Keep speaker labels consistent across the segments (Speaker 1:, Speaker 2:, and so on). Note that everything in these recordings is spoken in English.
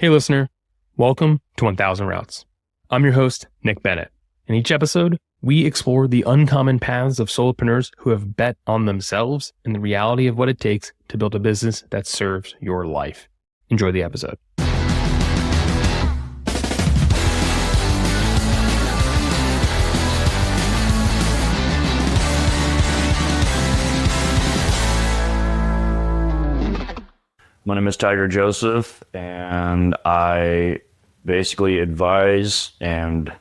Speaker 1: Hey listener, welcome to 1000 Routes. I'm your host, Nick Bennett. In each episode, we explore the uncommon paths of solopreneurs who have bet on themselves and the reality of what it takes to build a business that serves your life. Enjoy the episode.
Speaker 2: My name is Tiger Joseph, and I basically advise and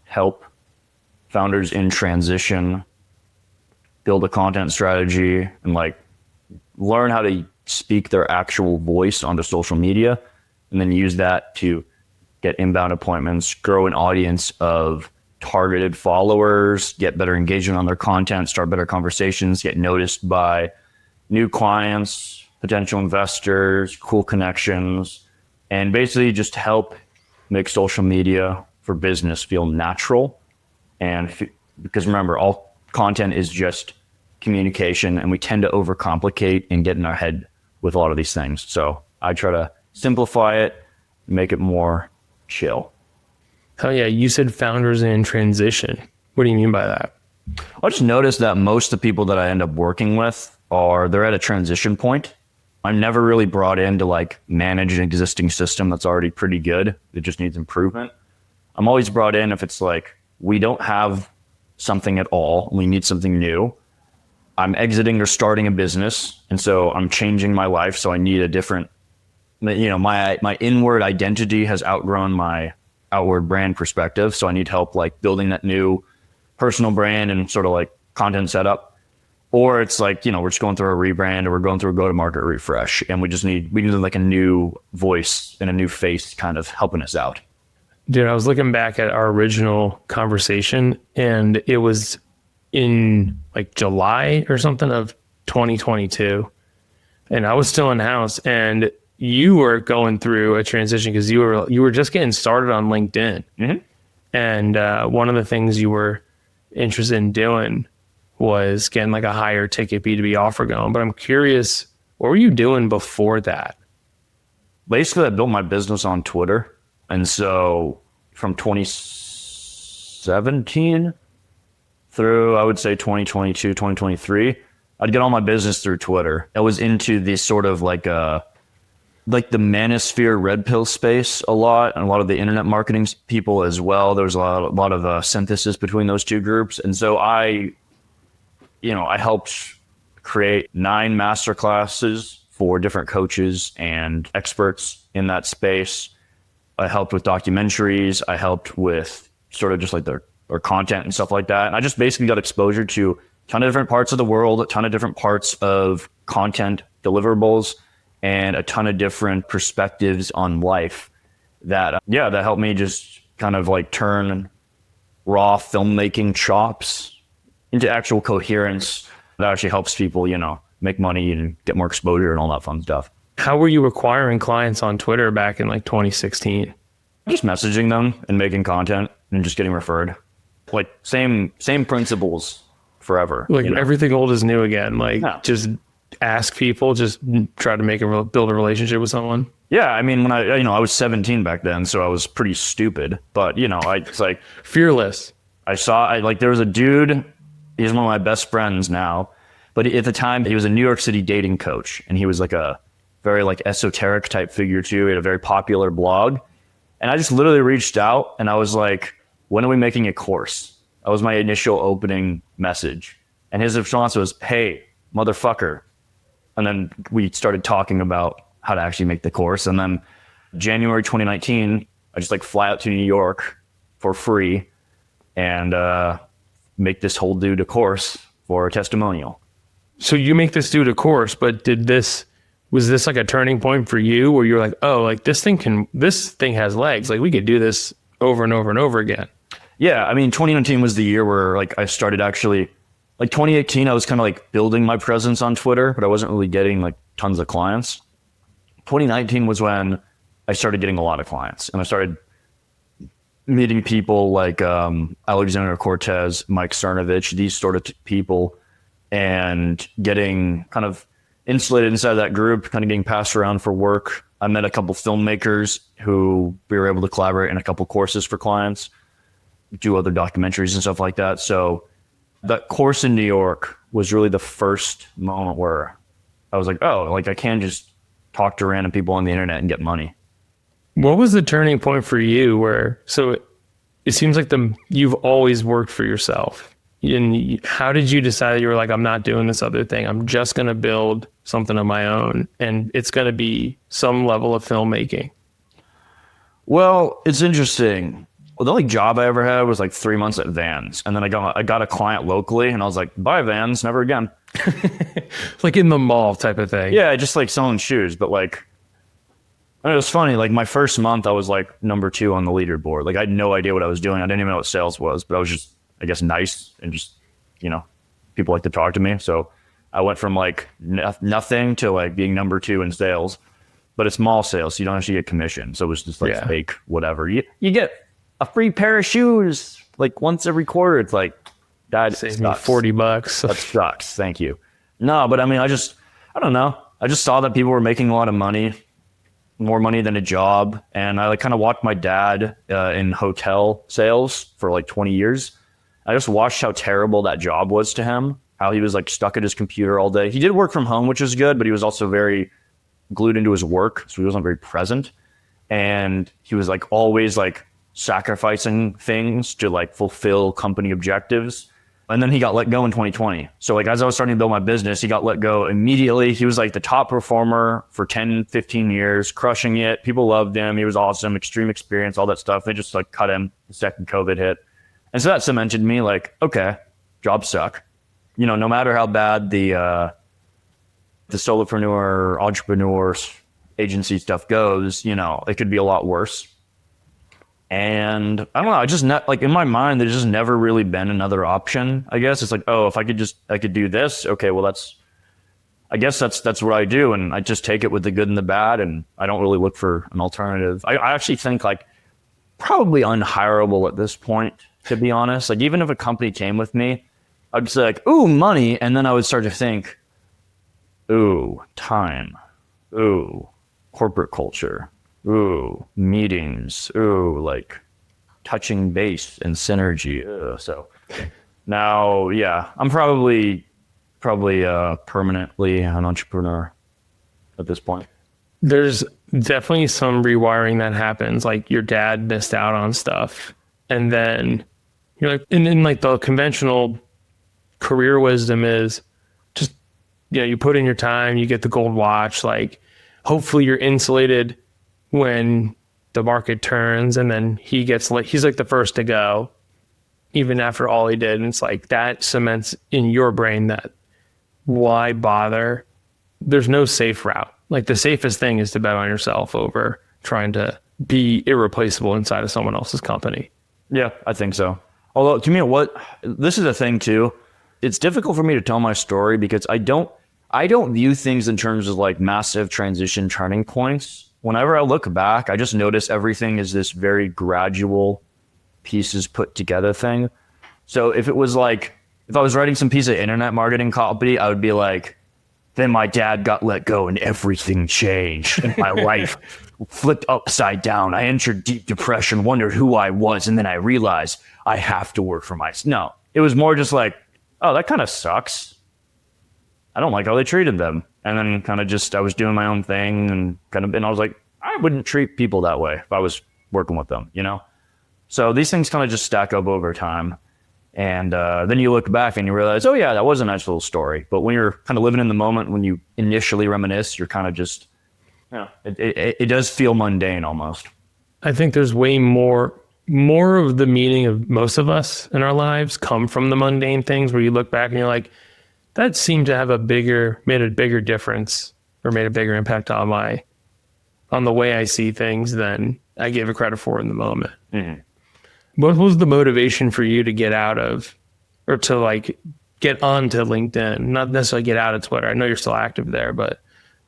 Speaker 2: help founders in transition build a content strategy and learn how to speak their actual voice onto social media, and then use that to get inbound appointments, grow an audience of targeted followers, get better engagement on their content, start better conversations, get noticed by new clients, potential investors, cool connections, and basically just help make social media for business feel natural. And because remember, all content is just communication, and we tend to overcomplicate and get in our head with a lot of these things. So I try to simplify it, make it more chill.
Speaker 1: Oh yeah, you said founders in transition. What do you mean by that?
Speaker 2: I just noticed that most of the people that I end up working with they're at a transition point. I'm never really brought in to manage an existing system that's already pretty good. It just needs improvement. I'm always brought in if it's we don't have something at all, we need something new. I'm exiting or starting a business, and so I'm changing my life, so I need a different, my inward identity has outgrown my outward brand perspective, so I need help building that new personal brand and sort of content setup. Or it's we're just going through a rebrand, or we're going through a go-to-market refresh, and we need a new voice and a new face kind of helping us out.
Speaker 1: Dude, I was looking back at our original conversation, and it was in July or something of 2022, and I was still in house, and you were going through a transition because you were just getting started on LinkedIn.
Speaker 2: Mm-hmm.
Speaker 1: And one of the things you were interested in doing was getting a higher ticket B2B offer going. But I'm curious, what were you doing before that?
Speaker 2: Basically, I built my business on Twitter. And so from 2017 through, I would say 2022, 2023, I'd get all my business through Twitter. I was into this sort of the manosphere red pill space a lot, and a lot of the internet marketing people as well. There was a lot of synthesis between those two groups. And so I helped create 9 masterclasses for different coaches and experts in that space. I helped with documentaries. I helped with sort of just their content and stuff like that. And I just basically got exposure to a ton of different parts of the world, a ton of different parts of content deliverables, and a ton of different perspectives on life that helped me just kind of turn raw filmmaking chops into actual coherence that actually helps people, make money and get more exposure and all that fun stuff.
Speaker 1: How were you acquiring clients on Twitter back in 2016?
Speaker 2: Just messaging them and making content and just getting referred. Same principles forever.
Speaker 1: Everything old is new again.
Speaker 2: Just
Speaker 1: ask people, just try to build a relationship with someone.
Speaker 2: Yeah, I mean, when I was 17 back then, so I was pretty stupid, but it's
Speaker 1: fearless.
Speaker 2: There was a dude. He's one of my best friends now, but at the time he was a New York City dating coach, and he was a very esoteric type figure too. He had a very popular blog, and I just literally reached out and I was like, when are we making a course? That was my initial opening message. And his response was, hey, motherfucker. And then we started talking about how to actually make the course. And then January 2019, I just fly out to New York for free and make this whole dude a course for a testimonial.
Speaker 1: So you make this dude a course, but was this a turning point for you where you're this thing has legs. We could do this over and over and over again.
Speaker 2: Yeah. I mean, 2019 was the year where I started actually, 2018, I was kind of building my presence on Twitter, but I wasn't really getting tons of clients. 2019 was when I started getting a lot of clients, and I started meeting people like Alexander Cortez, Mike Cernovich, these sort of people, and getting kind of insulated inside that group, kind of getting passed around for work. I met a couple filmmakers who we were able to collaborate in a couple courses for clients, do other documentaries and stuff like that. So that course in New York was really the first moment where I was like, oh, like I can just talk to random people on the internet and get money.
Speaker 1: What was the turning point for you where, so it seems like you've always worked for yourself. And how did you decide you were like, I'm not doing this other thing. I'm just going to build something of my own and it's going to be some level of filmmaking?
Speaker 2: Well, it's interesting. Well, the only job I ever had was like 3 months at Vans. And then I got a client locally and I was like, bye Vans, never again.
Speaker 1: Like in the mall type of thing.
Speaker 2: Yeah, just like selling shoes. But like, it was funny. Like my first month, I was like number 2 on the leaderboard. Like I had no idea what I was doing. I didn't even know what sales was, but I was just, I guess, nice and just, people like to talk to me. So I went from like nothing to like being number 2 in sales, but it's mall sales. So you don't actually get commission. So it was just like fake whatever. You get a free pair of shoes like once every quarter. It's like, that
Speaker 1: saves me $40.
Speaker 2: That sucks. Thank you. No, but I mean, I don't know. I just saw that people were making a lot of money, more money than a job. And I like kind of watched my dad in hotel sales for like 20 years. I just watched how terrible that job was to him, how he was like stuck at his computer all day. He did work from home, which was good, but he was also very glued into his work. So he wasn't very present. And he was like always like sacrificing things to like fulfill company objectives. And then he got let go in 2020. So like as I was starting to build my business, he got let go immediately. He was like the top performer for 10, 15 years, crushing it. People loved him. He was awesome, extreme experience, all that stuff. They just like cut him the second COVID hit. And so that cemented me like, okay, jobs suck. No matter how bad the solopreneur, entrepreneurs, agency stuff goes, it could be a lot worse. And I don't know, I just like in my mind, there's just never really been another option. I guess it's like, oh, if I could do this. Okay, well, I guess that's what I do. And I just take it with the good and the bad. And I don't really look for an alternative. I actually think like probably unhireable at this point, to be honest. Like even if a company came with me, I'd say like, ooh, money. And then I would start to think, ooh, time, ooh, corporate culture, ooh, meetings, ooh, like touching base and synergy. So now, yeah, I'm probably permanently an entrepreneur at this point.
Speaker 1: There's definitely some rewiring that happens. Like your dad missed out on stuff. And then you're like, and then like the conventional career wisdom is just, you put in your time, you get the gold watch, like hopefully you're insulated when the market turns. And then he's like the first to go, even after all he did. And it's like that cements in your brain that why bother? There's no safe route. Like the safest thing is to bet on yourself over trying to be irreplaceable inside of someone else's company.
Speaker 2: Yeah, I think so. Although to me, this is a thing too. It's difficult for me to tell my story because I don't view things in terms of like massive transition turning points. Whenever I look back, I just notice everything is this very gradual pieces put together thing. So if I was writing some piece of internet marketing copy, I would be like, then my dad got let go and everything changed and my life flipped upside down. I entered deep depression, wondered who I was, and then I realized I have to work for myself. No, it was more just like, oh, that kind of sucks. I don't like how they treated them. And then kind of just, I was doing my own thing and I was like, I wouldn't treat people that way if I was working with them, So these things kind of just stack up over time. And then you look back and you realize, oh yeah, that was a nice little story. But when you're kind of living in the moment, when you initially reminisce, you're kind of just, it does feel mundane almost.
Speaker 1: I think there's way more of the meaning of most of us in our lives come from the mundane things where you look back and you're like, that seemed to have made a bigger difference or made a bigger impact on the way I see things than I gave it credit for in the moment.
Speaker 2: Mm-hmm.
Speaker 1: What was the motivation for you to get out of, or to like get onto LinkedIn? Not necessarily get out of Twitter. I know you're still active there, but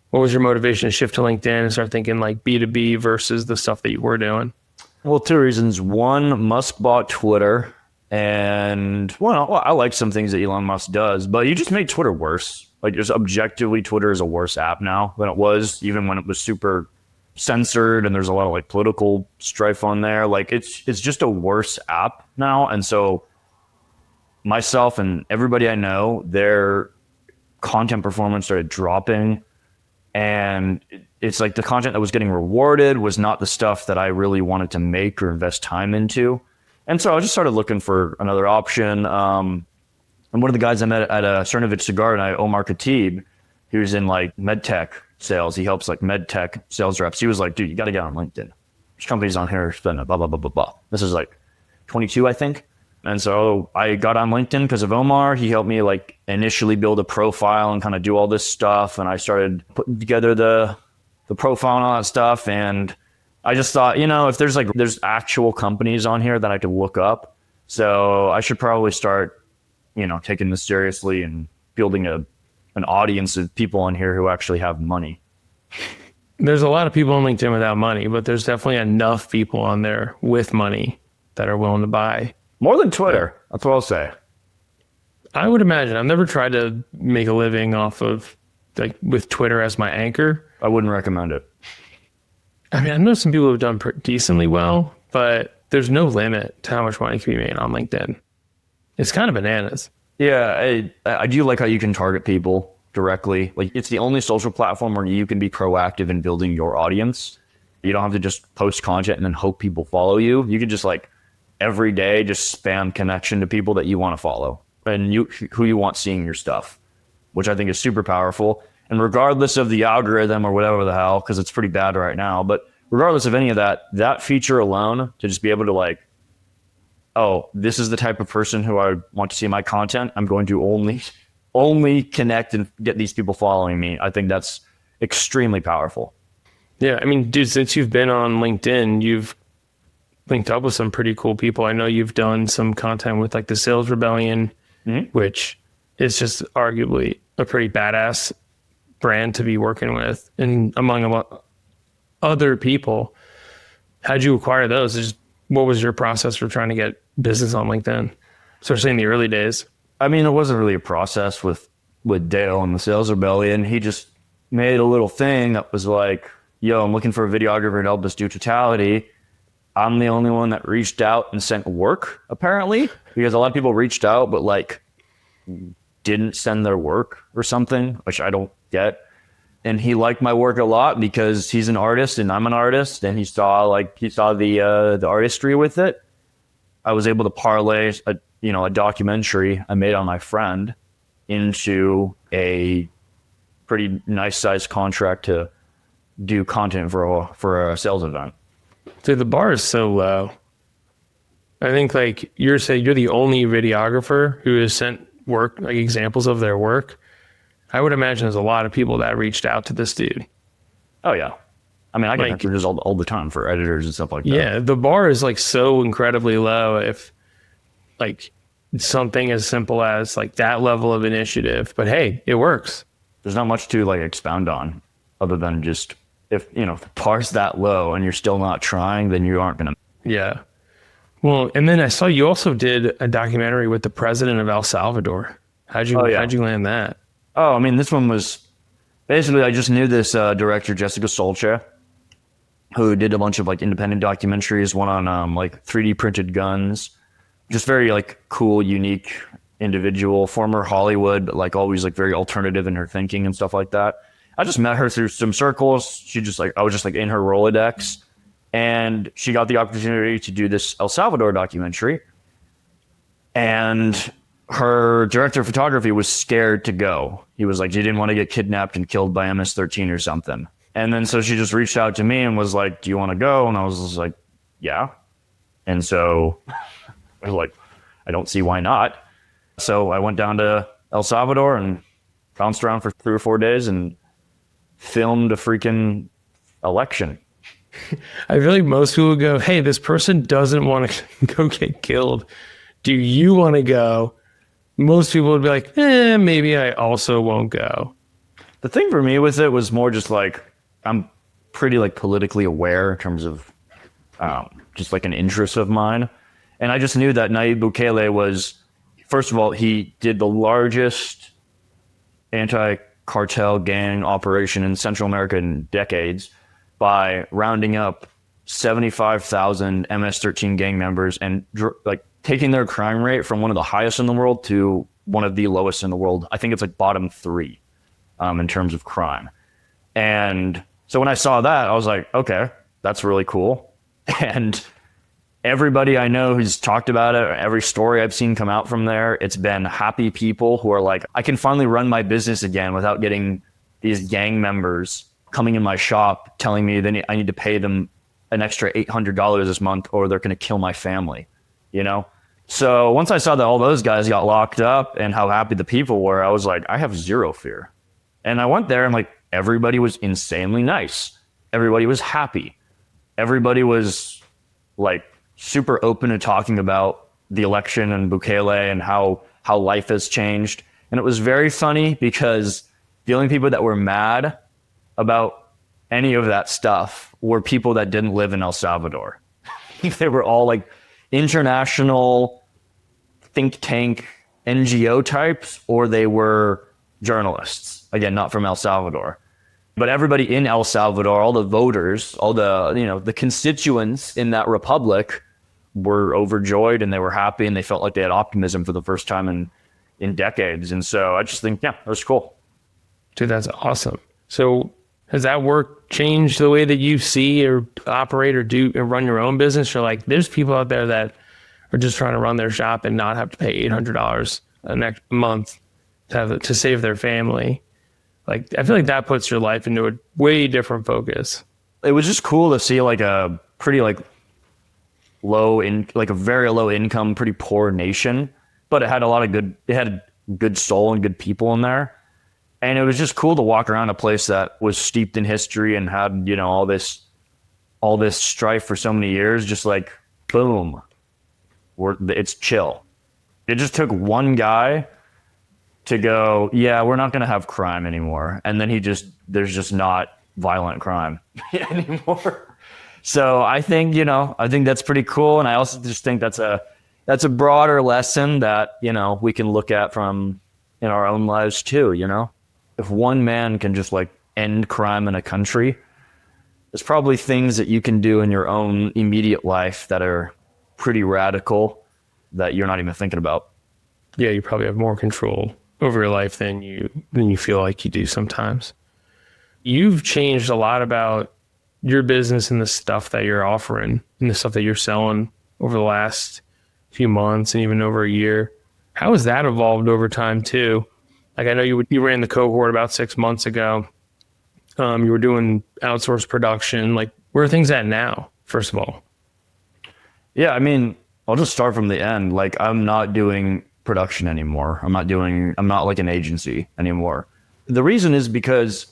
Speaker 1: what was your motivation to shift to LinkedIn and start thinking like B2B versus the stuff that you were doing?
Speaker 2: Well, 2 reasons. One, Musk bought Twitter. And well, I like some things that Elon Musk does, but you just made Twitter worse. Like just objectively, Twitter is a worse app now than it was, even when it was super censored and there's a lot of like political strife on there. Like it's just a worse app now. And so myself and everybody I know, their content performance started dropping. And it's like the content that was getting rewarded was not the stuff that I really wanted to make or invest time into. And so I just started looking for another option. And one of the guys I met at Cernovich Cigar Night, Omar Khatib, he was in like med tech sales. He helps like med tech sales reps. He was like, dude, you got to get on LinkedIn. There's companies on here spending blah, blah, blah, blah, blah. This is like 22, I think. And so I got on LinkedIn because of Omar. He helped me like initially build a profile and kind of do all this stuff. And I started putting together the profile and all that stuff. And I just thought, if there's actual companies on here that I could look up. So I should probably start, taking this seriously and building an audience of people on here who actually have money.
Speaker 1: There's a lot of people on LinkedIn without money, but there's definitely enough people on there with money that are willing to buy.
Speaker 2: More than Twitter. That's what I'll say.
Speaker 1: I would imagine. I've never tried to make a living off of like with Twitter as my anchor.
Speaker 2: I wouldn't recommend it.
Speaker 1: I mean, I know some people have done decently well, but there's no limit to how much money can be made on LinkedIn. It's kind of bananas.
Speaker 2: Yeah, I do like how you can target people directly. Like it's the only social platform where you can be proactive in building your audience. You don't have to just post content and then hope people follow you. You can just like every day just spam connection to people that you want to follow and who you want seeing your stuff, which I think is super powerful. And regardless of the algorithm or whatever the hell, because it's pretty bad right now, but regardless of any of that feature alone, to just be able to like, oh, this is the type of person who I want to see my content, I'm going to only connect and get these people following me. I think that's extremely powerful.
Speaker 1: Yeah, I mean, dude, since you've been on LinkedIn, you've linked up with some pretty cool people. I know you've done some content with like the Sales Rebellion, which is just arguably a pretty badass brand to be working with, and among a lot other people. How'd you acquire those? What was your process for trying to get business on LinkedIn, especially in the early days?
Speaker 2: I mean, it wasn't really a process with Dale and the Sales Rebellion. He just made a little thing that was like, yo, I'm looking for a videographer to help us do totality. I'm the only one that reached out and sent work, apparently, because a lot of people reached out, but like didn't send their work or something, which I don't get. And he liked my work a lot because he's an artist and I'm an artist, and he saw the artistry with it. I was able to parlay a documentary I made on my friend into a pretty nice sized contract to do content for a sales event.
Speaker 1: Dude, the bar is so low. I think like you're saying you're the only videographer who has sent work, like examples of their work. I would imagine there's a lot of people that reached out to this dude.
Speaker 2: Oh yeah. I mean, I get messages all the time for editors and stuff like that.
Speaker 1: Yeah, the bar is like so incredibly low if like something as simple as like that level of initiative, but hey, it works.
Speaker 2: There's not much to like expound on other than just if the bar's that low and you're still not trying, then you aren't going to.
Speaker 1: Yeah. Well, and then I saw you also did a documentary with the president of El Salvador. How'd you land that?
Speaker 2: Oh, I mean, this one was basically, I just knew this director, Jessica Solcha, who did a bunch of like independent documentaries, one on like 3D printed guns. Just very like cool, unique individual, former Hollywood, but like always like very alternative in her thinking and stuff like that. I just met her through some circles. I was just like in her Rolodex, and she got the opportunity to do this El Salvador documentary. And her director of photography was scared to go. He was like, she didn't want to get kidnapped and killed by MS-13 or something. And then so she just reached out to me and was like, do you want to go? And I was just like, yeah. And so I was like, I don't see why not. So I went down to El Salvador and bounced around for 3 or 4 days and filmed a freaking election.
Speaker 1: I feel like most people go, hey, this person doesn't want to go get killed. Do you want to go? Most people would be like, maybe I also won't go.
Speaker 2: The thing for me with it was more just like, I'm pretty like politically aware in terms of just like an interest of mine. And I just knew that Nayib Bukele was, first of all, he did the largest anti-cartel gang operation in Central America in decades. by rounding up 75,000 MS-13 gang members and like taking their crime rate from one of the highest in the world to one of the lowest in the world. I think it's like bottom 3 in terms of crime. And so when I saw that, I was like, okay, that's really cool. And everybody I know who's talked about it, every story I've seen come out from there, it's been happy people who are like, I can finally run my business again without getting these gang members coming in my shop telling me that I need to pay them an extra $800 this month or they're going to kill my family, you know? So once I saw that all those guys got locked up and how happy the people were, I was like, I have zero fear. And I went there and like everybody was insanely nice. Everybody was happy. Everybody was like super open to talking about the election and Bukele and how life has changed. And it was very funny because the only people that were mad about any of that stuff were people that didn't live in El Salvador. They were all like international think tank NGO types, or they were journalists. Again, not from El Salvador. But everybody in El Salvador, all the voters, all the, you know, the constituents in that republic were overjoyed and they were happy and they felt like they had optimism for the first time in decades. And so I just think, yeah, that was cool.
Speaker 1: Dude, that's awesome. So has that work changed the way that you see or operate or do or run your own business? Or like, there's people out there that are just trying to run their shop and not have to pay $800 a month to save their family. Like, I feel like that puts your life into a way different focus.
Speaker 2: It was just cool to see like a pretty like a very low income, pretty poor nation, but it had a good soul and good people in there. And it was just cool to walk around a place that was steeped in history and had, you know, all this strife for so many years, just like, boom, it's chill. It just took one guy to go, yeah, we're not going to have crime anymore. And then there's just not violent crime anymore. So I think that's pretty cool. And I also just think that's a broader lesson that, you know, we can look at from in our own lives too, you know? If one man can just like end crime in a country, there's probably things that you can do in your own immediate life that are pretty radical that you're not even thinking about.
Speaker 1: Yeah, you probably have more control over your life than you feel like you do sometimes. You've changed a lot about your business and the stuff that you're offering and the stuff that you're selling over the last few months and even over a year. How has that evolved over time too? Like, I know you ran the cohort about 6 months ago. You were doing outsourced production. Like, where are things at now, first of all?
Speaker 2: Yeah, I mean, I'll just start from the end. Like, I'm not doing production anymore. I'm not like an agency anymore. The reason is because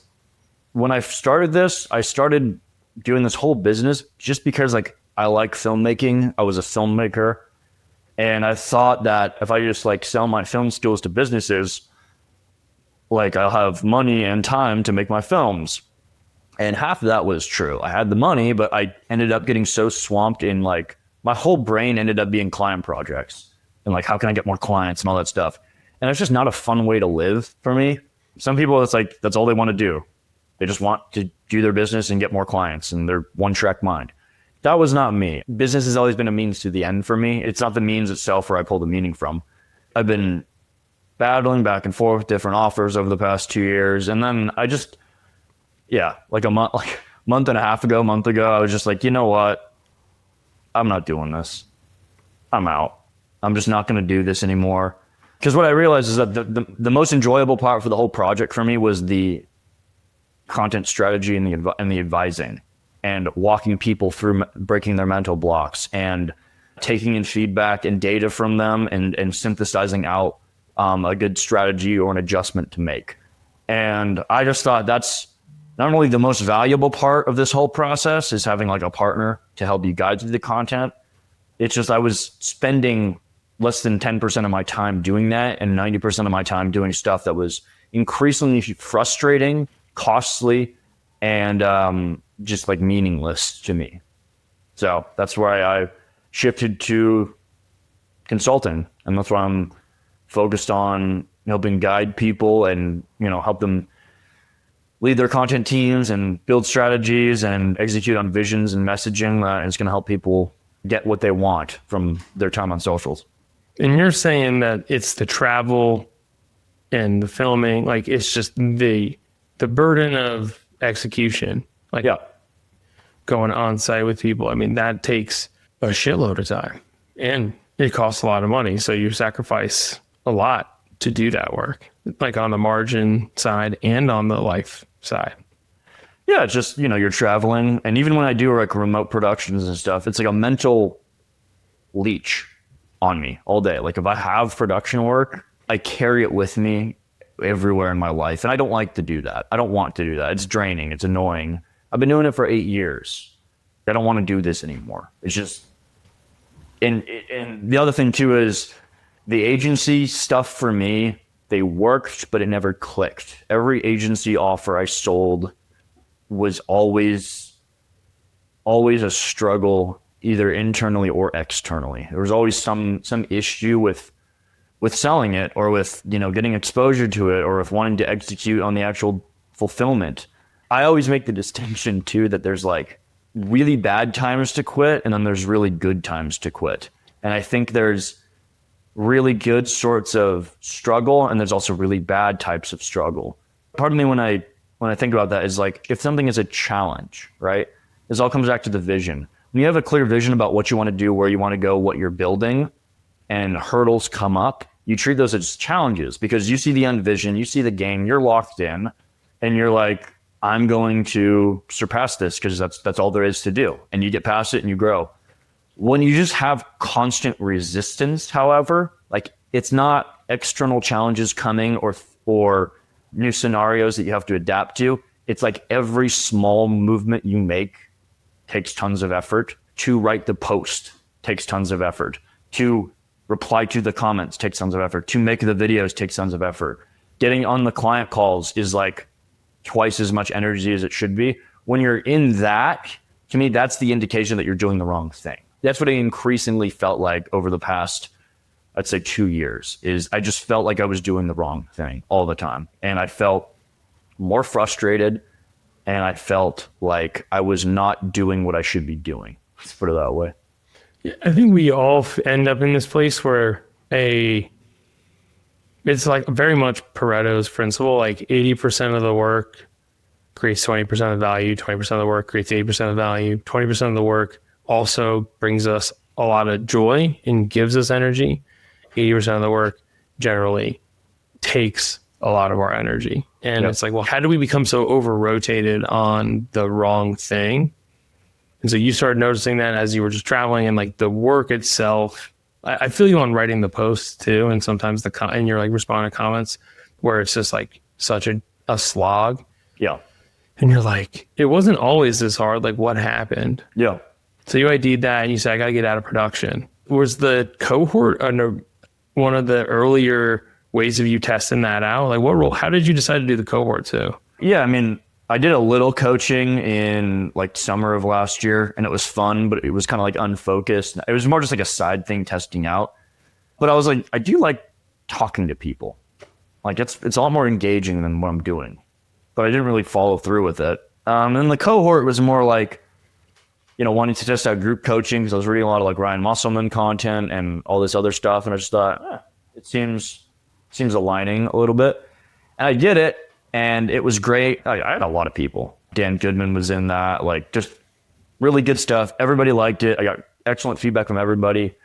Speaker 2: when I started this, I started doing this whole business just because like I like filmmaking. I was a filmmaker. And I thought that if I just like sell my film skills to businesses, like I'll have money and time to make my films. And half of that was true. I had the money, but I ended up getting so swamped in like my whole brain ended up being client projects and like, how can I get more clients and all that stuff? And it's just not a fun way to live for me. Some people, it's like, that's all they want to do. They just want to do their business and get more clients and they're one track mind. That was not me. Business has always been a means to the end for me. It's not the means itself where I pull the meaning from. I've been battling back and forth with different offers over the past 2 years. And then I just, like a month and a half ago, month ago, I was just like, you know what? I'm not doing this. I'm out. I'm just not going to do this anymore. Because what I realized is that the most enjoyable part for the whole project for me was the content strategy and the advising and walking people through breaking their mental blocks and taking in feedback and data from them and synthesizing out a good strategy or an adjustment to make. And I just thought that's not only the most valuable part of this whole process is having like a partner to help you guide through the content. It's just I was spending less than 10% of my time doing that and 90% of my time doing stuff that was increasingly frustrating, costly, and just like meaningless to me. So that's why I shifted to consulting, and that's why I'm focused on helping guide people and, you know, help them lead their content teams and build strategies and execute on visions and messaging that is going to help people get what they want from their time on socials.
Speaker 1: And you're saying that it's the travel and the filming, like it's just the burden of execution, like going on site with people. I mean, that takes a shitload of time and it costs a lot of money. So you sacrifice a lot to do that work, like on the margin side and on the life side.
Speaker 2: Yeah, it's just, you're traveling. And even when I do like remote productions and stuff, it's like a mental leech on me all day. Like if I have production work, I carry it with me everywhere in my life. And I don't like to do that. I don't want to do that. It's draining. It's annoying. I've been doing it for 8 years. I don't want to do this anymore. It's just, and the other thing too is the agency stuff for me, they worked, but it never clicked. Every agency offer I sold was always a struggle, either internally or externally. There was always some issue with selling it, or with getting exposure to it, or with wanting to execute on the actual fulfillment. I always make the distinction too that there's like really bad times to quit, and then there's really good times to quit. And I think there's really good sorts of struggle, and there's also really bad types of struggle. Part of me when I think about that is like, if something is a challenge, right? This all comes back to the vision. When you have a clear vision about what you want to do, where you want to go, what you're building, and hurdles come up, you treat those as challenges because you see the end vision, you see the game, you're locked in, and you're like, I'm going to surpass this because that's all there is to do. And you get past it and you grow. When you just have constant resistance, however, like it's not external challenges coming or new scenarios that you have to adapt to. It's like every small movement you make takes tons of effort. To write the post takes tons of effort. To reply to the comments takes tons of effort. To make the videos takes tons of effort. Getting on the client calls is like twice as much energy as it should be. When you're in that, to me, that's the indication that you're doing the wrong thing. That's what I increasingly felt like over the past, I'd say 2 years, is I just felt like I was doing the wrong thing all the time. And I felt more frustrated, and I felt like I was not doing what I should be doing. Let's put it that way.
Speaker 1: Yeah, I think we all end up in this place where it's like very much Pareto's principle, like 80% of the work creates 20% of value, 20% of the work creates 80% of value, 20% of the work also brings us a lot of joy and gives us energy. 80% of the work generally takes a lot of our energy. And It's like, well, how do we become so over-rotated on the wrong thing? And so you started noticing that as you were just traveling, and like the work itself, I feel you on writing the posts too. And sometimes and you're like responding to comments where it's just like such a slog.
Speaker 2: Yeah.
Speaker 1: And you're like, it wasn't always this hard. Like, what happened?
Speaker 2: Yeah.
Speaker 1: So you ID'd that and you said, I got to get out of production. Was the cohort one of the earlier ways of you testing that out? Like what role, how did you decide to do the cohort too?
Speaker 2: Yeah. I mean, I did a little coaching in like summer of last year, and it was fun, but it was kind of like unfocused. It was more just like a side thing testing out. But I was like, I do like talking to people. Like it's a lot more engaging than what I'm doing, but I didn't really follow through with it. And the cohort was more like, wanting to test out group coaching, because I was reading a lot of like Ryan Musselman content and all this other stuff. And I just thought, it seems aligning a little bit. And I did it, and it was great. I had a lot of people. Dan Goodman was in that, like just really good stuff. Everybody liked it. I got excellent feedback from everybody.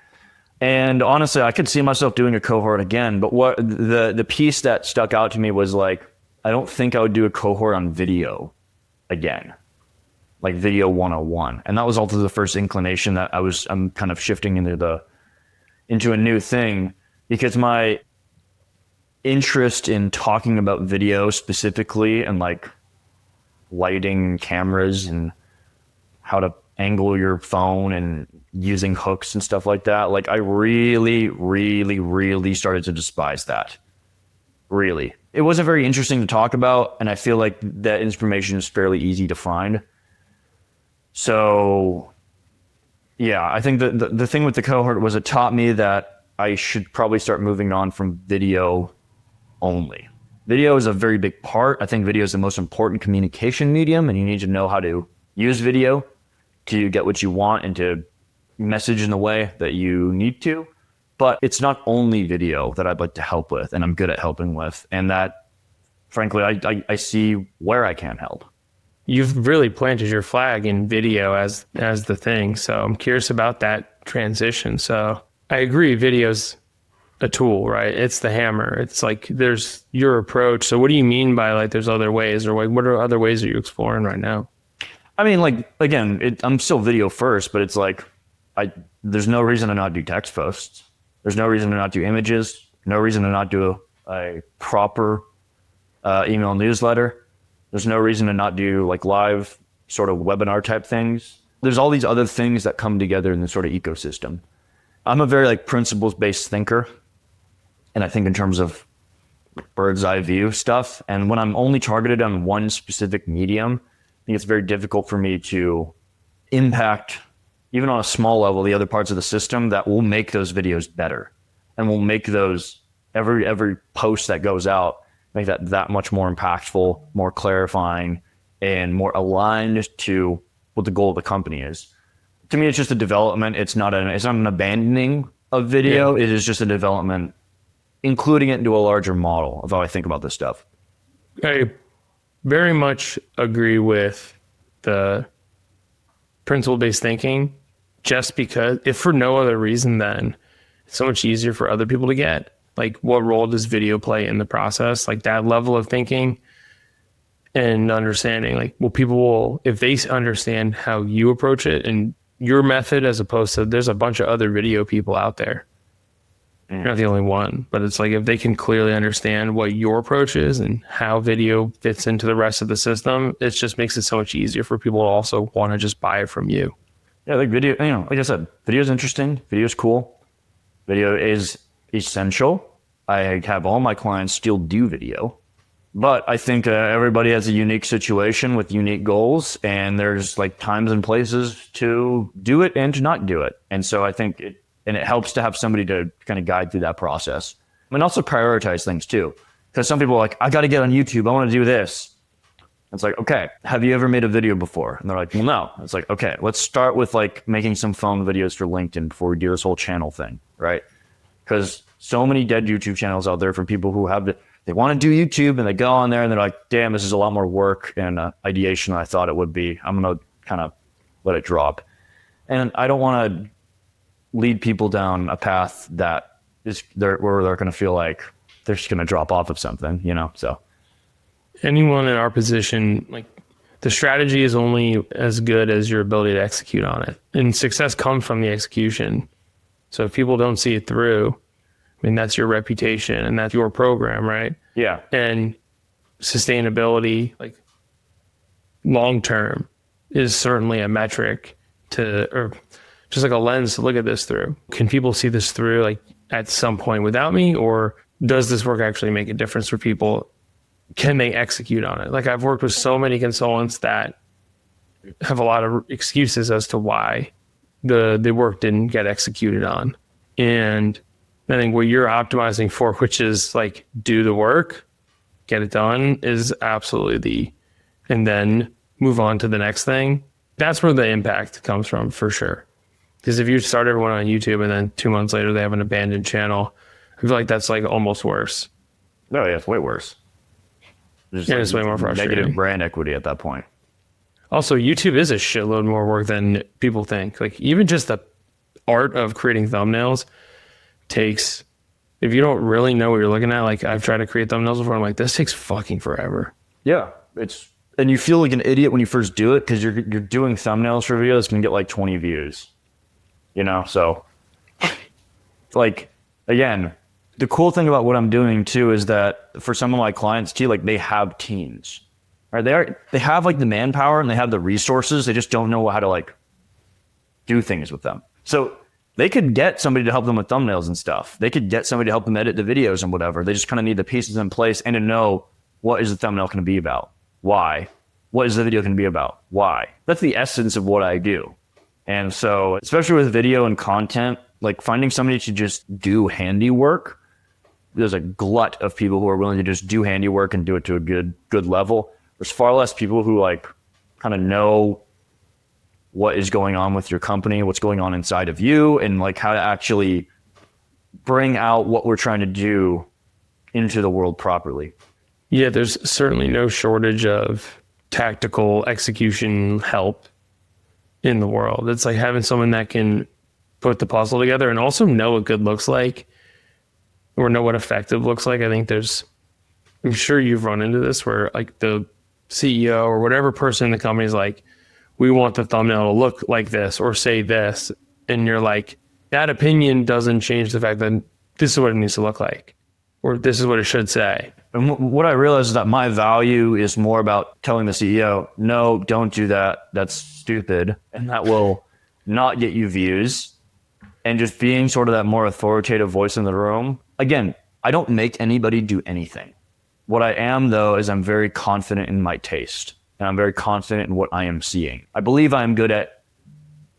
Speaker 2: And honestly, I could see myself doing a cohort again. But what the piece that stuck out to me was like, I don't think I would do a cohort on video again, like video 101. And that was also the first inclination that I'm kind of shifting into a new thing, because my interest in talking about video specifically, and like lighting cameras and how to angle your phone and using hooks and stuff like that, like I really, really, really started to despise that. Really. It wasn't very interesting to talk about, and I feel like that information is fairly easy to find. So yeah, I think the thing with the cohort was it taught me that I should probably start moving on from video only. Video is a very big part. I think video is the most important communication medium, and you need to know how to use video to get what you want and to message in the way that you need to. But it's not only video that I'd like to help with, and I'm good at helping with, and that, frankly, I see where I can help.
Speaker 1: You've really planted your flag in video as the thing. So I'm curious about that transition. So I agree, video's a tool, right? It's the hammer. It's like there's your approach. So what do you mean by like there's other ways, or like what are other ways that you're exploring right now?
Speaker 2: I mean, like, again, I'm still video first, but it's like there's no reason to not do text posts. There's no reason to not do images. No reason to not do a proper email newsletter. There's no reason to not do like live sort of webinar type things. There's all these other things that come together in this sort of ecosystem. I'm a very like principles-based thinker. And I think in terms of bird's eye view stuff. And when I'm only targeted on one specific medium, I think it's very difficult for me to impact, even on a small level, the other parts of the system that will make those videos better and will make those every post that goes out, make that much more impactful, more clarifying, and more aligned to what the goal of the company is. To me, it's just a development. It's not an abandoning of video. Yeah. It is just a development, including it into a larger model of how I think about this stuff.
Speaker 1: I very much agree with the principle-based thinking, just because, if for no other reason, then it's so much easier for other people to get. Like, what role does video play in the process? Like that level of thinking and understanding, like, well, people will, if they understand how you approach it and your method, as opposed to there's a bunch of other video people out there. You're not the only one, but it's like if they can clearly understand what your approach is and how video fits into the rest of the system, it just makes it so much easier for people to also want to just buy it from you.
Speaker 2: Yeah, like video, like I said, video is interesting. Video is cool. Video is essential. I have all my clients still do video, but I think everybody has a unique situation with unique goals, and there's like times and places to do it and to not do it. And so I think it helps to have somebody to kind of guide through that process. And also prioritize things too. Because some people are like, I got to get on YouTube. I want to do this. It's like, okay, have you ever made a video before? And they're like, well, no. It's like, okay, let's start with like making some phone videos for LinkedIn before we do this whole channel thing, right? Because so many dead YouTube channels out there for people who they want to do YouTube and they go on there and they're like, damn, this is a lot more work and ideation than I thought it would be. I'm going to kind of let it drop. And I don't want to lead people down a path that is where they're going to feel like they're just going to drop off of something, so.
Speaker 1: Anyone in our position, like the strategy is only as good as your ability to execute on it. And success comes from the execution. So if people don't see it through, I mean, that's your reputation and that's your program, right?
Speaker 2: Yeah.
Speaker 1: And sustainability, like long-term, is certainly a metric or just like a lens to look at this through. Can people see this through like at some point without me, or does this work actually make a difference for people? Can they execute on it? Like I've worked with so many consultants that have a lot of excuses as to why the work didn't get executed on. And I think what you're optimizing for, which is like do the work, get it done, is absolutely and then move on to the next thing. That's where the impact comes from for sure. Because if you start everyone on YouTube and then 2 months later they have an abandoned channel, I feel like that's like almost worse.
Speaker 2: No, yeah, it's way worse.
Speaker 1: It's way more frustrating.
Speaker 2: Negative brand equity at that point.
Speaker 1: Also, YouTube is a shitload more work than people think. Like even just the art of creating thumbnails takes, if you don't really know what you're looking at, like I've tried to create thumbnails before, I'm like, this takes fucking forever.
Speaker 2: Yeah, and you feel like an idiot when you first do it because you're doing thumbnails for videos that's gonna get like 20 views. So like, again, the cool thing about what I'm doing too is that for some of my clients too, like they have teams, right? They have like the manpower and they have the resources. They just don't know how to like do things with them. So they could get somebody to help them with thumbnails and stuff. They could get somebody to help them edit the videos and whatever. They just kind of need the pieces in place and to know what is the thumbnail going to be about? Why? What is the video going to be about? Why? That's the essence of what I do. And so, especially with video and content, like finding somebody to just do handiwork, there's a glut of people who are willing to just do handiwork and do it to a good level. There's far less people who like kind of know what is going on with your company, what's going on inside of you, and like how to actually bring out what we're trying to do into the world properly.
Speaker 1: Yeah, there's certainly no shortage of tactical execution help in the world. It's like having someone that can put the puzzle together and also know what good looks like or know what effective looks like. I think I'm sure you've run into this where like the CEO or whatever person in the company is like, we want the thumbnail to look like this or say this. And you're like, that opinion doesn't change the fact that this is what it needs to look like, or this is what it should say.
Speaker 2: And what I realized is that my value is more about telling the CEO, no, don't do that. That's stupid. And that will not get you views. And just being sort of that more authoritative voice in the room. Again, I don't make anybody do anything. What I am, though, is I'm very confident in my taste. And I'm very confident in what I am seeing. I believe I'm good at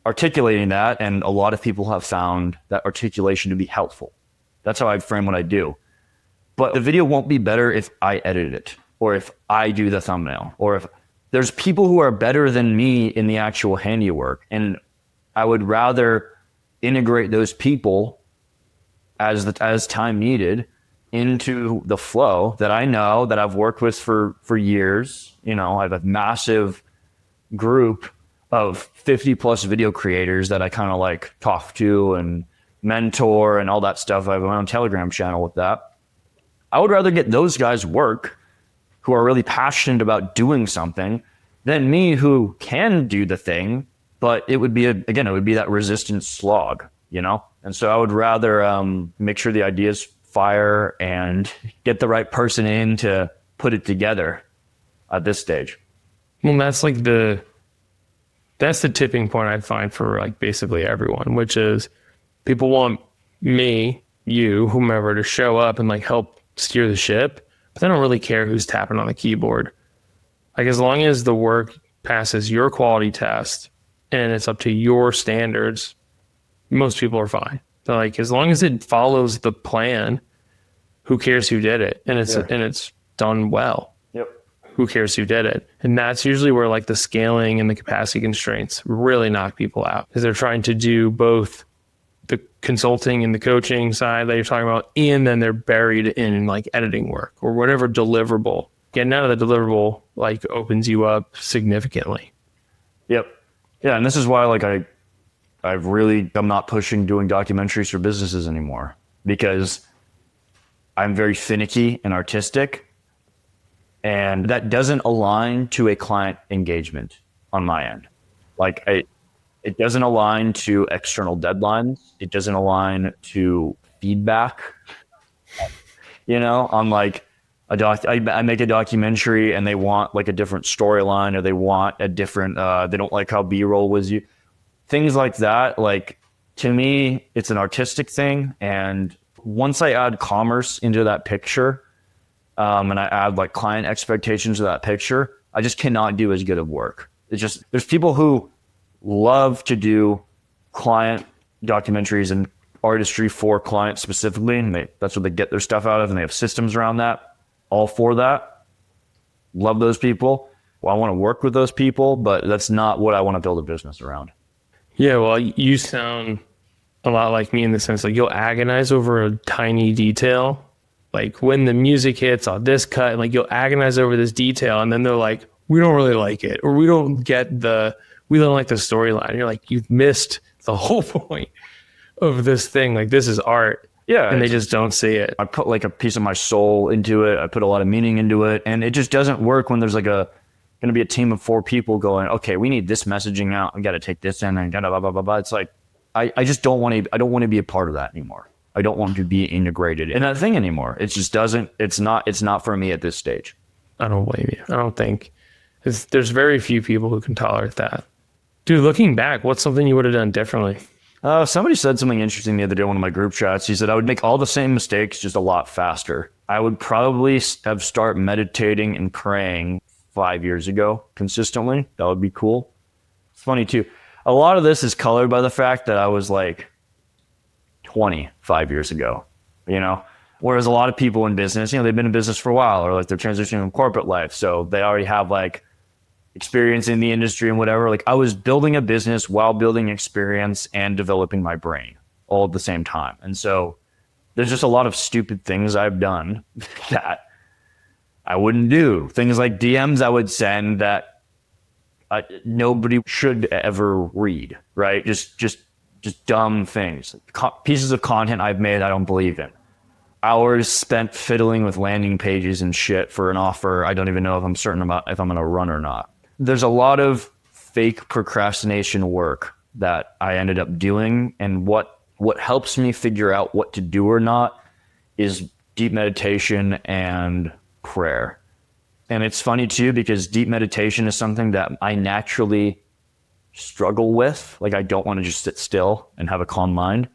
Speaker 2: articulating that. And a lot of people have found that articulation to be helpful. That's how I frame what I do. But the video won't be better if I edit it, or if I do the thumbnail, or if there's people who are better than me in the actual handiwork. And I would rather integrate those people as time needed into the flow that I know that I've worked with for years. You know, I have a massive group of 50 plus video creators that I kind of like talk to and mentor and all that stuff. I have my own Telegram channel with that. I would rather get those guys work who are really passionate about doing something than me who can do the thing, but it would be that resistance slog, you know? And so I would rather make sure the ideas fire and get the right person in to put it together at this stage.
Speaker 1: Well, that's the tipping point I find for like basically everyone, which is people want me, you, whomever to show up and like help steer the ship, but they don't really care who's tapping on the keyboard. Like as long as the work passes your quality test and it's up to your standards, most people are fine. So like as long as it follows the plan, who cares who did it? And it's done well.
Speaker 2: Yep.
Speaker 1: Who cares who did it? And that's usually where like the scaling and the capacity constraints really knock people out, because they're trying to do both the consulting and the coaching side that you're talking about, and then they're buried in like editing work or whatever deliverable. Getting out of the deliverable like opens you up significantly.
Speaker 2: Yep. Yeah, and this is why like I'm not pushing doing documentaries for businesses anymore, because I'm very finicky and artistic, and that doesn't align to a client engagement on my end. Like it doesn't align to external deadlines. It doesn't align to feedback. You know, on like I make a documentary and they want like a different storyline, or they want a different, they don't like how B-roll was you. Things like that. Like to me, it's an artistic thing. And once I add commerce into that picture, and I add like client expectations to that picture, I just cannot do as good of work. It's just, there's people who love to do client documentaries and artistry for clients specifically, and that's what they get their stuff out of, and they have systems around that. All for that. Love those people. Well, I want to work with those people, but that's not what I want to build a business around.
Speaker 1: Yeah, well, you sound a lot like me in the sense like you'll agonize over a tiny detail. Like when the music hits on this cut, and like you'll agonize over this detail, and then they're like, we don't really like it, or we don't like the storyline. You're like, you've missed the whole point of this thing. Like this is art. Yeah. And they just don't see it.
Speaker 2: I put like a piece of my soul into it. I put a lot of meaning into it. And it just doesn't work when there's like going to be a team of 4 people going, okay, we need this messaging out. I got to take this in and blah, blah, blah, blah. It's like, I just don't want to be a part of that anymore. I don't want to be integrated in that thing anymore. It just doesn't, it's not for me at this stage.
Speaker 1: I don't blame you. I don't think there's very few people who can tolerate that. Dude, looking back, what's something you would have done differently?
Speaker 2: Somebody said something interesting the other day in one of my group chats. He said, I would make all the same mistakes, just a lot faster. I would probably have start meditating and praying 5 years ago consistently. That would be cool. It's funny too. A lot of this is colored by the fact that I was like 20 5 years ago. You know, Whereas a lot of people in business, they've been in business for a while, or like they're transitioning in corporate life. So they already have like experience in the industry and whatever. Like I was building a business while building experience and developing my brain all at the same time. And so there's just a lot of stupid things I've done that I wouldn't do. Things like DMs I would send that nobody should ever read, right? Just dumb things. Pieces of content I've made I don't believe in. Hours spent fiddling with landing pages and shit for an offer I don't even know if I'm certain about if I'm going to run or not. There's a lot of fake procrastination work that I ended up doing, and what helps me figure out what to do or not is deep meditation and prayer. And it's funny too, because deep meditation is something that I naturally struggle with. Like I don't want to just sit still and have a calm mind.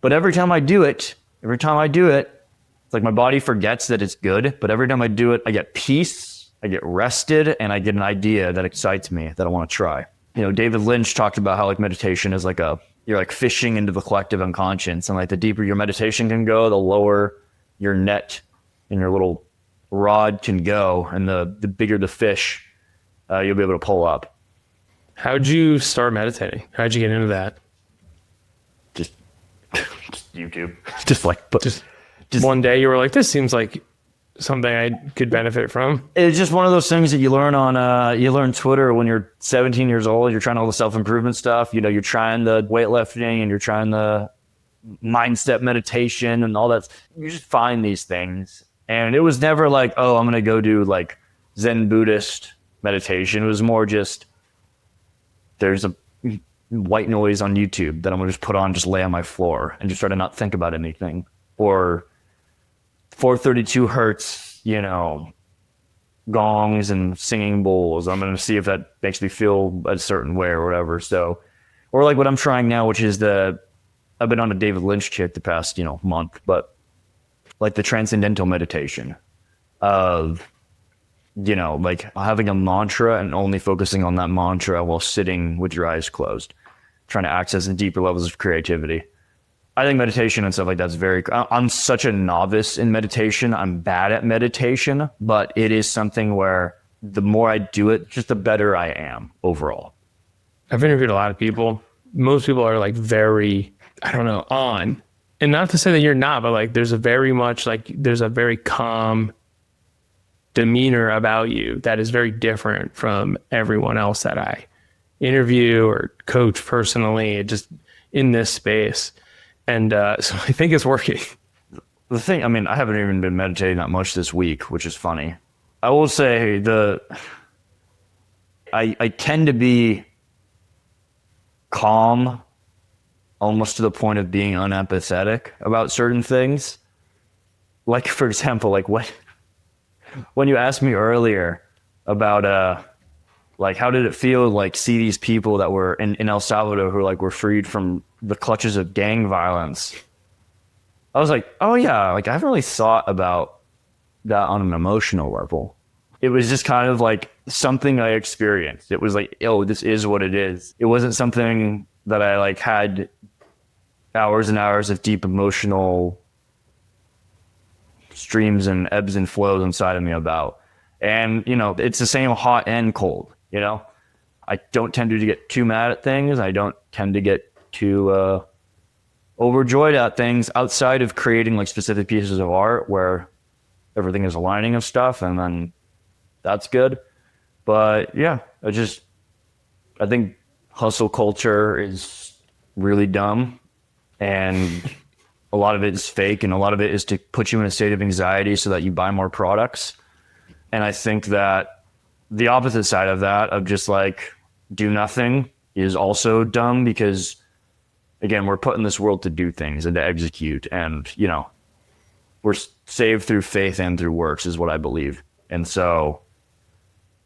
Speaker 2: But every time I do it, it's like my body forgets that it's good. But every time I do it, I get peace, I get rested, and I get an idea that excites me that I want to try. David Lynch talked about how like meditation is like you're like fishing into the collective unconscious. And like the deeper your meditation can go, the lower your net and your little rod can go. And the bigger the fish you'll be able to pull up.
Speaker 1: How'd you start meditating? How'd you get into that?
Speaker 2: Just YouTube.
Speaker 1: Just one day you were like, this seems like something I could benefit from.
Speaker 2: It's just one of those things that you learn on, you learn Twitter when you're 17 years old. You're trying all the self-improvement stuff. You're trying the weightlifting and you're trying the mindset meditation and all that. You just find these things. And it was never like, oh, I'm going to go do like Zen Buddhist meditation. It was more just, there's a white noise on YouTube that I'm going to just put on, just lay on my floor and just try to not think about anything. Or 432 hertz, gongs and singing bowls. I'm going to see if that makes me feel a certain way or whatever. So, or like what I'm trying now, which is I've been on a David Lynch kick the past, month, but like the transcendental meditation of, like having a mantra and only focusing on that mantra while sitting with your eyes closed, trying to access the deeper levels of creativity. I think meditation and stuff like that's I'm such a novice in meditation. I'm bad at meditation, but it is something where the more I do it, just the better I am overall.
Speaker 1: I've interviewed a lot of people. Most people are like very, on. And not to say that you're not, but like there's a very calm demeanor about you that is very different from everyone else that I interview or coach personally, just in this space. And so I think it's working.
Speaker 2: The thing, I haven't even been meditating that much this week, which is funny. I will say I tend to be calm, almost to the point of being unempathetic about certain things. Like, for example, like when you asked me earlier about like how did it feel like see these people that were in El Salvador who like were freed from the clutches of gang violence. I was like, oh yeah, like I haven't really thought about that on an emotional level. It was just kind of like something I experienced. It was like, oh, this is what it is. It wasn't something that I like had hours and hours of deep emotional streams and ebbs and flows inside of me about. And, it's the same hot and cold, I don't tend to get too mad at things. I don't tend to get too overjoyed at things outside of creating like specific pieces of art where everything is aligning of stuff, and then that's good. But yeah, I think hustle culture is really dumb, and a lot of it is fake, and a lot of it is to put you in a state of anxiety so that you buy more products. And I think that the opposite side of that, of just like do nothing, is also dumb, because again, we're put in this world to do things and to execute, and we're saved through faith and through works is what I believe. And so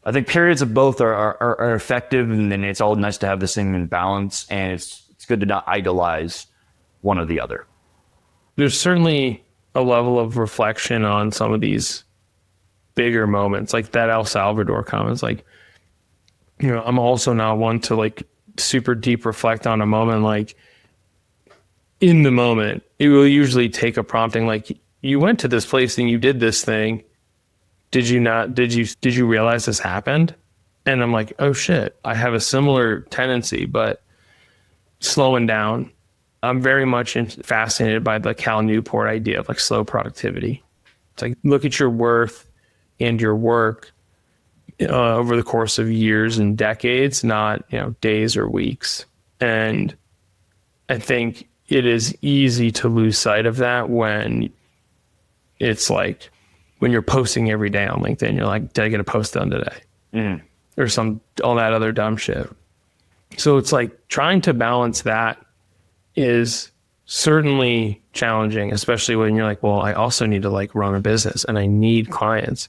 Speaker 2: I think periods of both are effective, and then it's all nice to have this thing in balance, and it's good to not idolize one or the other.
Speaker 1: There's certainly a level of reflection on some of these bigger moments, like that El Salvador comments. Like, I'm also not one to like super deep reflect on a moment. Like in the moment, it will usually take a prompting. Like, you went to this place and you did this thing. Did you realize this happened? And I'm like, oh shit, I have a similar tendency, but slowing down. I'm very much fascinated by the Cal Newport idea of like slow productivity. It's like, look at your worth and your work over the course of years and decades, not, days or weeks. And I think it is easy to lose sight of that when it's like, when you're posting every day on LinkedIn, you're like, did I get a post done today? Or all that other dumb shit. So it's like trying to balance that is certainly challenging, especially when you're like, well, I also need to like run a business and I need clients.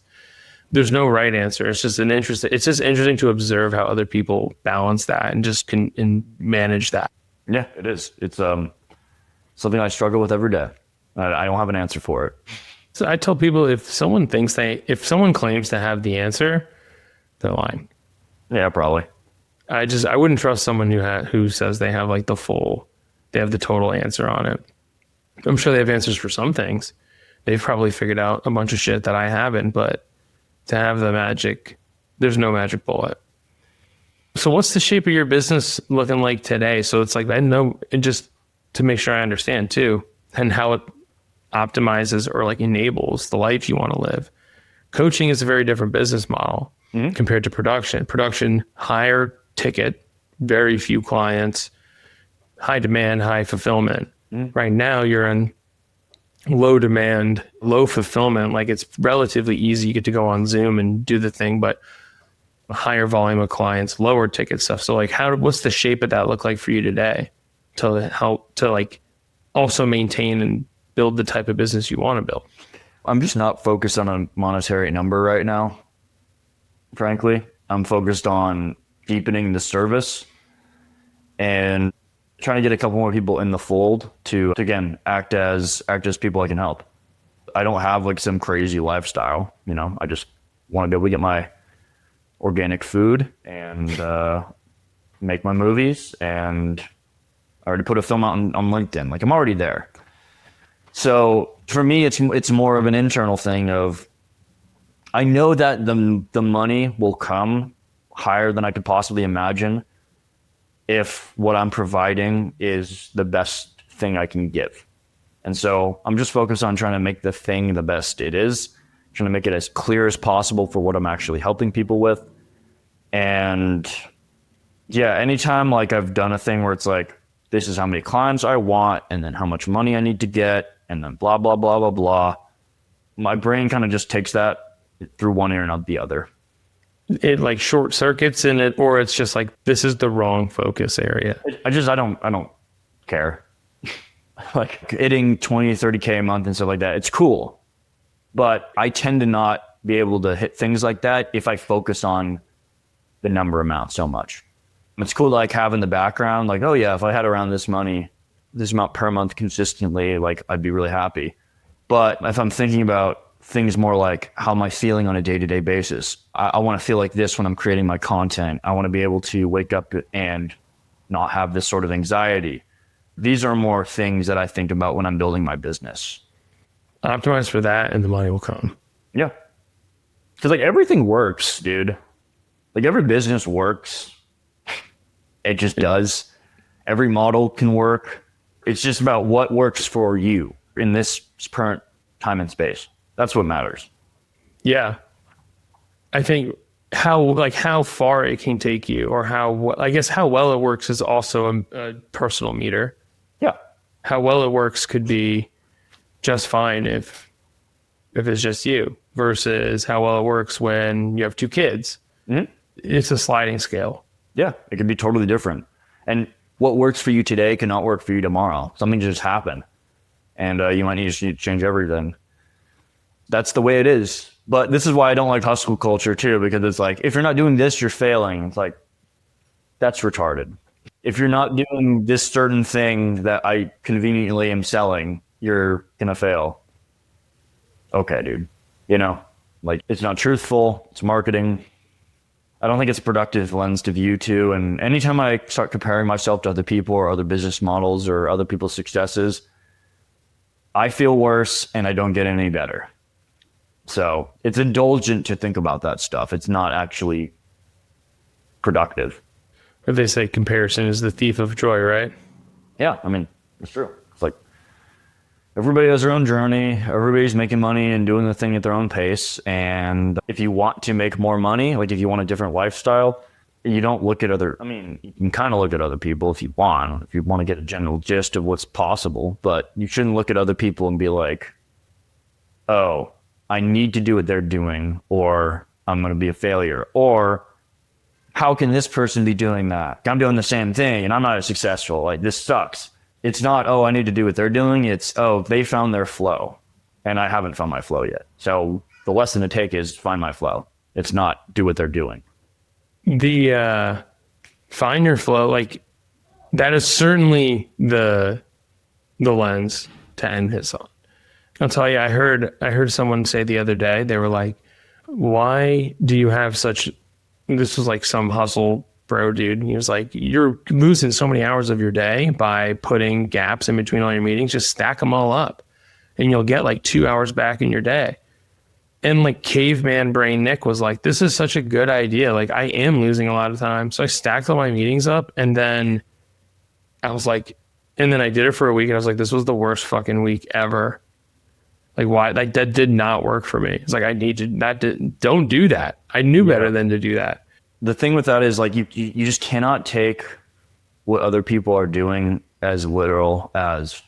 Speaker 1: There's no right answer. It's just interesting to observe how other people balance that and just and manage that.
Speaker 2: Yeah, it is. It's something I struggle with every day. I don't have an answer for it.
Speaker 1: So I tell people, if someone claims to have the answer, they're lying.
Speaker 2: Yeah, probably.
Speaker 1: I wouldn't trust someone who says they have like they have the total answer on it. I'm sure they have answers for some things. They've probably figured out a bunch of shit that I haven't, but to have the magic, there's no magic bullet. So what's the shape of your business looking like today? So it's like, I know, and just to make sure I understand too, and how it optimizes or like enables the life you want to live. Coaching is a very different business model compared to production. Production, higher ticket, very few clients, high demand, high fulfillment. Right now you're in low demand, low fulfillment. Like it's relatively easy. You get to go on Zoom and do the thing, but a higher volume of clients, lower ticket stuff. So like what's the shape of that look like for you today to help to like also maintain and build the type of business you want to build?
Speaker 2: I'm just not focused on a monetary number right now. Frankly, I'm focused on deepening the service and trying to get a couple more people in the fold to again, act as people I can help. I don't have like some crazy lifestyle, I just want to be able to get my organic food and make my movies, and I already put a film out on LinkedIn. Like I'm already there. So for me, it's more of an internal thing of, I know that the money will come higher than I could possibly imagine if what I'm providing is the best thing I can give. And so I'm just focused on trying to make the thing the best it is, trying to make it as clear as possible for what I'm actually helping people with. And yeah, anytime like I've done a thing where it's like, this is how many clients I want, and then how much money I need to get, and then blah, blah, blah, blah, blah. My brain kind of just takes that through one ear and out the other.
Speaker 1: It like short circuits in it, or it's just like, this is the wrong focus area.
Speaker 2: I don't care. Like hitting 20, 30K a month and stuff like that, it's cool. But I tend to not be able to hit things like that if I focus on the number amount so much. It's cool to like have in the background, like, oh yeah, if I had around this money, this amount per month consistently, like I'd be really happy. But if I'm thinking about things more like, how am I feeling on a day-to-day basis? I want to feel like this when I'm creating my content. I want to be able to wake up and not have this sort of anxiety. These are more things that I think about when I'm building my business.
Speaker 1: Optimize for that and the money will come.
Speaker 2: Yeah. Because like everything works, dude. Like every business works. It just does. Every model can work. It's just about what works for you in this current time and space. That's what matters.
Speaker 1: Yeah. I think how far it can take you, or how well it works is also a personal meter.
Speaker 2: Yeah.
Speaker 1: How well it works could be just fine if it's just you, versus how well it works when you have 2 kids. Mm-hmm. It's a sliding scale.
Speaker 2: Yeah, it could be totally different. And what works for you today cannot work for you tomorrow. Something just happened, and you might need to change everything. That's the way it is. But this is why I don't like hustle culture too, because it's like, if you're not doing this, you're failing. It's like, that's retarded. If you're not doing this certain thing that I conveniently am selling, you're going to fail. Okay, dude. Like it's not truthful. It's marketing. I don't think it's a productive lens to view to. And anytime I start comparing myself to other people or other business models or other people's successes, I feel worse and I don't get any better. So it's indulgent to think about that stuff. It's not actually productive.
Speaker 1: Or they say comparison is the thief of joy, right?
Speaker 2: Yeah, I mean, it's true. It's like everybody has their own journey. Everybody's making money and doing the thing at their own pace. And if you want to make more money, like if you want a different lifestyle, you don't look at other, I mean, you can kind of look at other people if you want to get a general gist of what's possible, but you shouldn't look at other people and be like, oh, I need to do what they're doing, or I'm going to be a failure, or how can this person be doing that? I'm doing the same thing and I'm not as successful. Like, this sucks. It's not, oh, I need to do what they're doing. It's, oh, they found their flow and I haven't found my flow yet. So the lesson to take is find my flow. It's not do what they're doing.
Speaker 1: The find your flow, like, that is certainly the lens to end this on. I'll tell you, I heard someone say the other day, they were like, why do you have such, this was like some hustle bro dude, and he was like, you're losing so many hours of your day by putting gaps in between all your meetings. Just stack them all up and you'll get like 2 hours back in your day. And like caveman brain Nick was like, this is such a good idea. Like, I am losing a lot of time. So I stacked all my meetings up, and then I was like, and then I did it for a week, and I was like, this was the worst fucking week ever. Like, why? Like, that did not work for me. It's like, I need to, don't do that. I knew better than to do that.
Speaker 2: The thing with that is, like, you just cannot take what other people are doing as literal as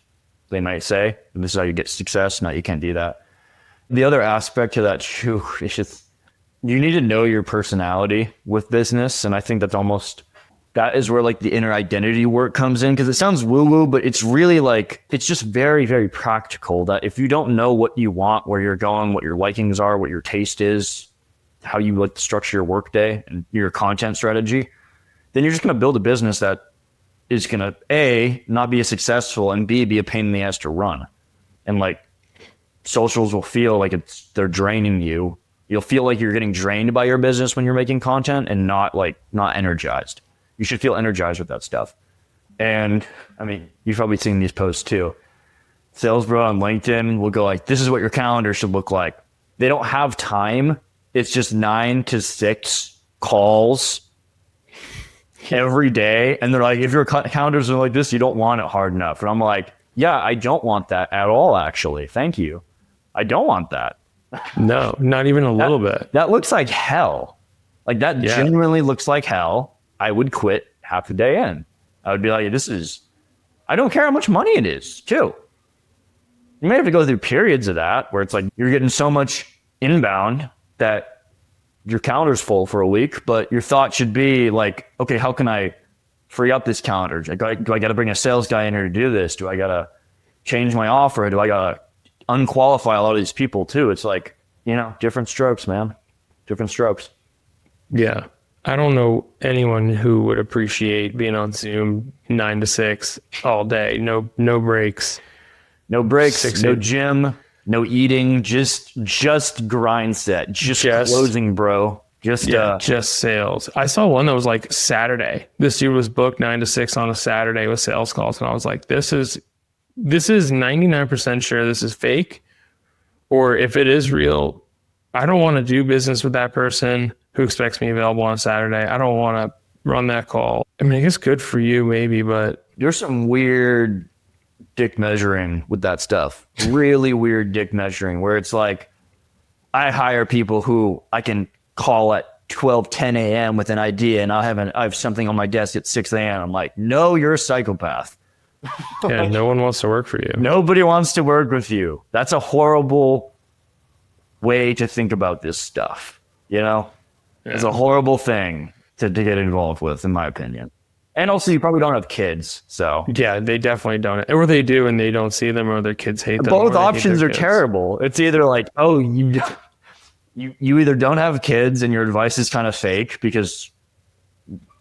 Speaker 2: they might say. This is how you get success. No, you can't do that. The other aspect to that too is just, you need to know your personality with business. And I think that is where like the inner identity work comes in, because it sounds woo-woo, but it's really like, it's just very, very practical, that if you don't know what you want, where you're going, what your likings are, what your taste is, how you like to structure your workday and your content strategy, then you're just going to build a business that is going to A, not be as successful, and B, be a pain in the ass to run. And like, socials will feel like they're draining you. You'll feel like you're getting drained by your business when you're making content, and not energized. You should feel energized with that stuff. And I mean, you've probably seen these posts too. Sales bro on LinkedIn will go like, this is what your calendar should look like. They don't have time. It's just 9 to 6 calls every day. And they're like, if your calendars are like this, you don't want it hard enough. And I'm like, yeah, I don't want that at all, actually. Thank you. I don't want that.
Speaker 1: No, not even a little bit.
Speaker 2: That looks like hell. Like, that genuinely looks like hell. I would quit half the day in. I would be like, I don't care how much money it is, too. You may have to go through periods of that where it's like you're getting so much inbound that your calendar's full for a week, but your thought should be like, okay, how can I free up this calendar? Do I got to bring a sales guy in here to do this? Do I got to change my offer? Do I got to unqualify a lot of these people too? It's like, different strokes, man. Different strokes.
Speaker 1: Yeah. I don't know anyone who would appreciate being on Zoom 9 to 6 all day. No breaks.
Speaker 2: No breaks, no gym, no eating, just grind set, just closing, bro. Just
Speaker 1: sales. I saw one that was like Saturday. This dude was booked 9 to 6 on a Saturday with sales calls, and I was like, this is 99% sure this is fake, or if it is real, I don't want to do business with that person who expects me available on Saturday. I don't want to run that call. I mean, I guess good for you maybe, but
Speaker 2: there's some weird dick measuring with that stuff. Really weird dick measuring, where it's like, I hire people who I can call at 10 a.m. with an idea, and I have something on my desk at 6 a.m. I'm like, no, you're a psychopath.
Speaker 1: Yeah, no one wants to work for you.
Speaker 2: Nobody wants to work with you. That's a horrible way to think about this stuff. It's a horrible thing to get involved with, in my opinion. And also, you probably don't have kids, so. Yeah,
Speaker 1: they definitely don't. Or they do and they don't see them, or their kids hate them.
Speaker 2: Both options are terrible. It's either like, oh, you either don't have kids and your advice is kind of fake, because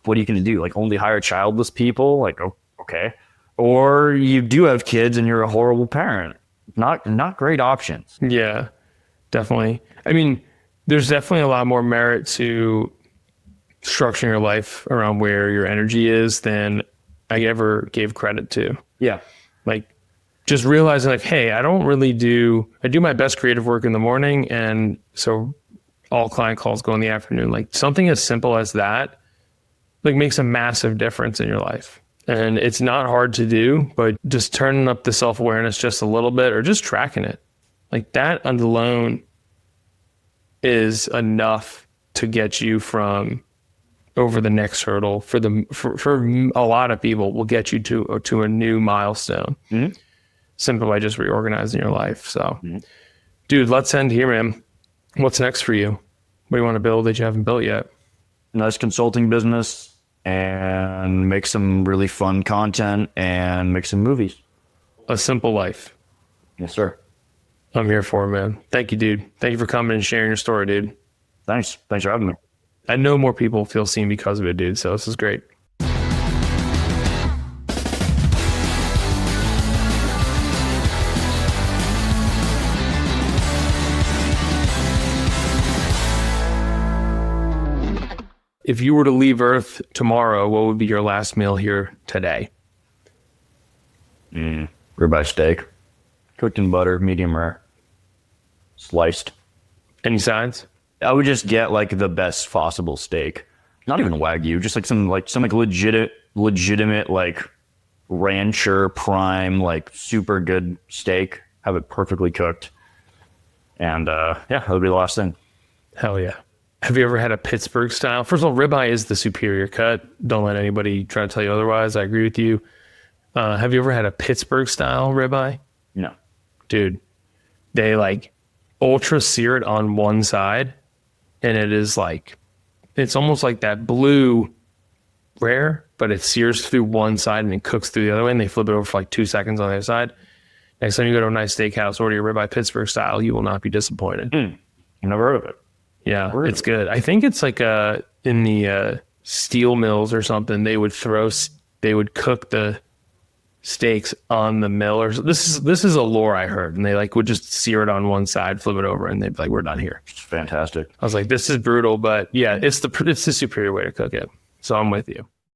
Speaker 2: what are you going to do? Like, only hire childless people? Like, okay. Or you do have kids and you're a horrible parent. Not great options.
Speaker 1: Yeah, definitely. I mean, there's definitely a lot more merit to structuring your life around where your energy is than I ever gave credit to.
Speaker 2: Yeah.
Speaker 1: Like, just realizing like, hey, I do my best creative work in the morning. And so all client calls go in the afternoon. Like something as simple as that, like makes a massive difference in your life. And it's not hard to do, but just turning up the self-awareness just a little bit or just tracking it. Like that alone is enough to get you from over the next hurdle for a lot of people will get you to a new milestone. Mm-hmm. Simply by just reorganizing your life. So, dude, let's end here, man. What's next for you? What do you want to build that you haven't built yet?
Speaker 2: Nice consulting business and make some really fun content and make some movies.
Speaker 1: A simple life.
Speaker 2: Yes, sir.
Speaker 1: I'm here for it, man. Thank you, dude. Thank you for coming and sharing your story, dude.
Speaker 2: Thanks. Thanks for having me.
Speaker 1: I know more people feel seen because of it, dude. So this is great. If you were to leave Earth tomorrow, what would be your last meal here today?
Speaker 2: Ribeye steak. Cooked in butter, medium rare. Sliced.
Speaker 1: Any sides?
Speaker 2: I would just get like the best possible steak. Not even Wagyu, just like some legitimate like rancher prime, like super good steak. Have it perfectly cooked. And yeah, that would be the last thing.
Speaker 1: Hell yeah. Have you ever had a Pittsburgh style? First of all, ribeye is the superior cut. Don't let anybody try to tell you otherwise. I agree with you. Have you ever had a Pittsburgh style ribeye?
Speaker 2: No.
Speaker 1: Dude, they like ultra sear it on one side, and it is like, it's almost like that blue rare, but it sears through one side and it cooks through the other way, and they flip it over for like 2 seconds on the other side. Next time you go to a nice steakhouse, order your ribeye Pittsburgh style, you will not be disappointed.
Speaker 2: I've never heard of it.
Speaker 1: Yeah, it's good. I think it's like in the steel mills or something, they would cook the steaks on the mill, or this is a lore I heard, and they like would just sear it on one side, flip it over, and they'd be like, we're done here.
Speaker 2: It's fantastic.
Speaker 1: I was like, this is brutal, but yeah, it's the superior way to cook it. So I'm with you.